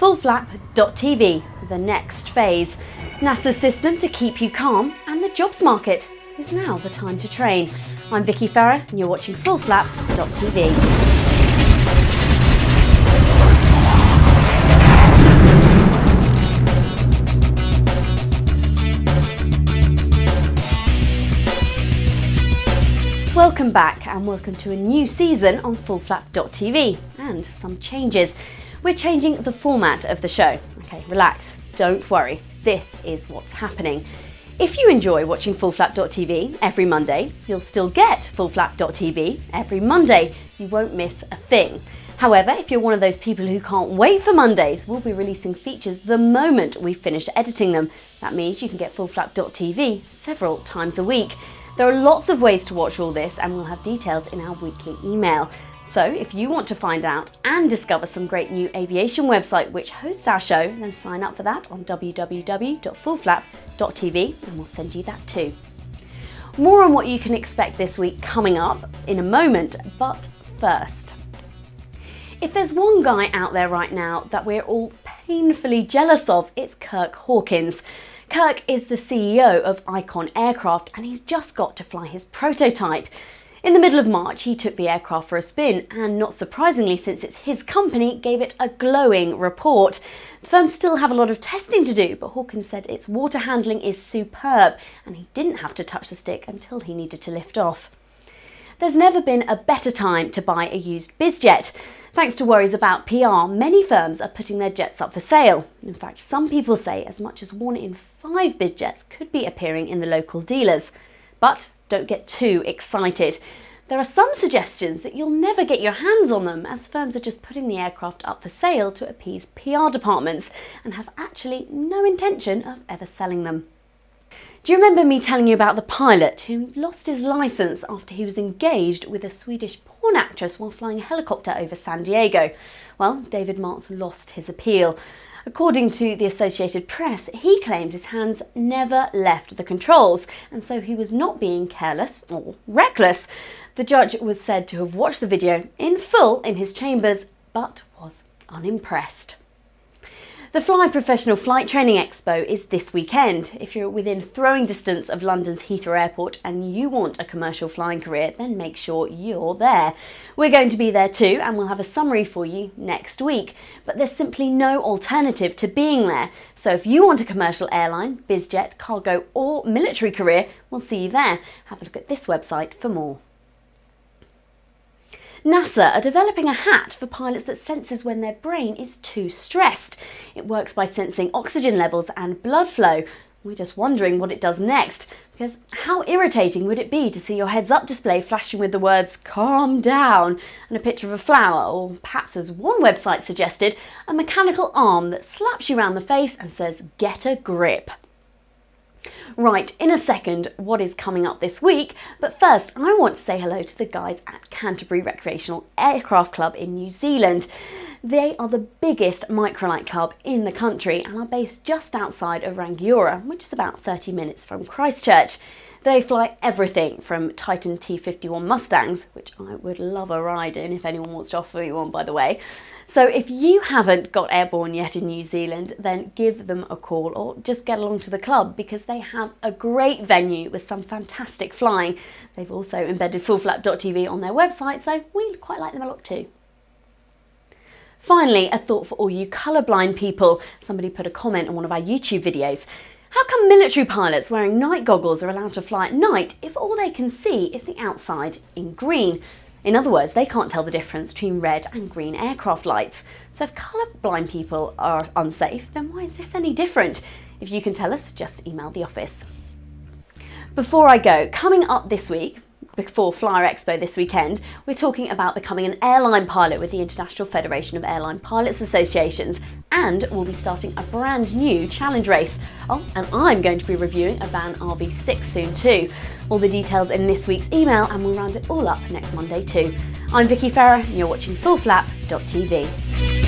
20Apr09-David, the next phase. NASA's system to keep you calm and the jobs market. Is now the time to train. I'm Vicky Farah and you're watching 20Apr09-David. Welcome back and welcome to a new season on 20Apr09-David and some changes. We're changing the format of the show. Okay, relax, don't worry, this is what's happening. If you enjoy watching 20Apr09-David every Monday, you'll still get 20Apr09-David every Monday. You won't miss a thing. However, if you're one of those people who can't wait for Mondays, we'll be releasing features the moment we've finished editing them. That means you can get 20Apr09-David several times a week. There are lots of ways to watch all this and we'll have details in our weekly email. So if you want to find out and discover some great new aviation website which hosts our show, then sign up for that on www.20Apr09-David and we'll send you that too. More on what you can expect this week coming up in a moment, but first. If there's one guy out there right now that we're all painfully jealous of, it's Kirk Hawkins. Kirk is the CEO of Icon Aircraft and he's just got to fly his prototype. In the middle of March, he took the aircraft for a spin and, not surprisingly, since it's his company, gave it a glowing report. The firm still have a lot of testing to do, but Hawkins said its water handling is superb and he didn't have to touch the stick until he needed to lift off. There's never been a better time to buy a used bizjet. Thanks to worries about PR, many firms are putting their jets up for sale. In fact, some people say as much as 1 in 5 bizjets could be appearing in the local dealers. But don't get too excited. There are some suggestions that you'll never get your hands on them, as firms are just putting the aircraft up for sale to appease PR departments and have actually no intention of ever selling them. Do you remember me telling you about the pilot who lost his licence after he was engaged with a Swedish porn actress while flying a helicopter over San Diego? Well, David Martz lost his appeal. According to the Associated Press, he claims his hands never left the controls, and so he was not being careless or reckless. The judge was said to have watched the video in full in his chambers, but was unimpressed. The Professional Flight Training Expo is this weekend. If you're within throwing distance of London's Heathrow Airport and you want a commercial flying career, then make sure you're there. We're going to be there too and we'll have a summary for you next week. But there's simply no alternative to being there. So if you want a commercial airline, bizjet, cargo or military career, we'll see you there. Have a look at this website for more. NASA are developing a hat for pilots that senses when their brain is too stressed. It works by sensing oxygen levels and blood flow. We're just wondering what it does next, because how irritating would it be to see your heads-up display flashing with the words "calm down" and a picture of a flower, or perhaps, as one website suggested, a mechanical arm that slaps you round the face and says "get a grip." Right, in a second, what is coming up this week, but first I want to say hello to the guys at Canterbury Recreational Aircraft Club in New Zealand. They are the biggest microlight club in the country and are based just outside of Rangiora, which is about 30 minutes from Christchurch. They fly everything from Titan T51 Mustangs, which I would love a ride in if anyone wants to offer you one, by the way. So if you haven't got airborne yet in New Zealand, then give them a call or just get along to the club because they have a great venue with some fantastic flying. They've also embedded 20Apr09-David on their website, so we quite like them a lot too. Finally, a thought for all you colourblind people. Somebody put a comment on one of our YouTube videos. How come military pilots wearing night goggles are allowed to fly at night if all they can see is the outside in green? In other words, they can't tell the difference between red and green aircraft lights. So if colourblind people are unsafe, then why is this any different? If you can tell us, just email the office. Before I go, coming up this week, before Flyer Expo this weekend, we're talking about becoming an airline pilot with the International Federation of Airline Pilots Associations, and we'll be starting a brand new challenge race. Oh, and I'm going to be reviewing a Van RV6 soon too. All the details in this week's email and we'll round it all up next Monday too. I'm Vicky Farah and you're watching 20Apr09-David.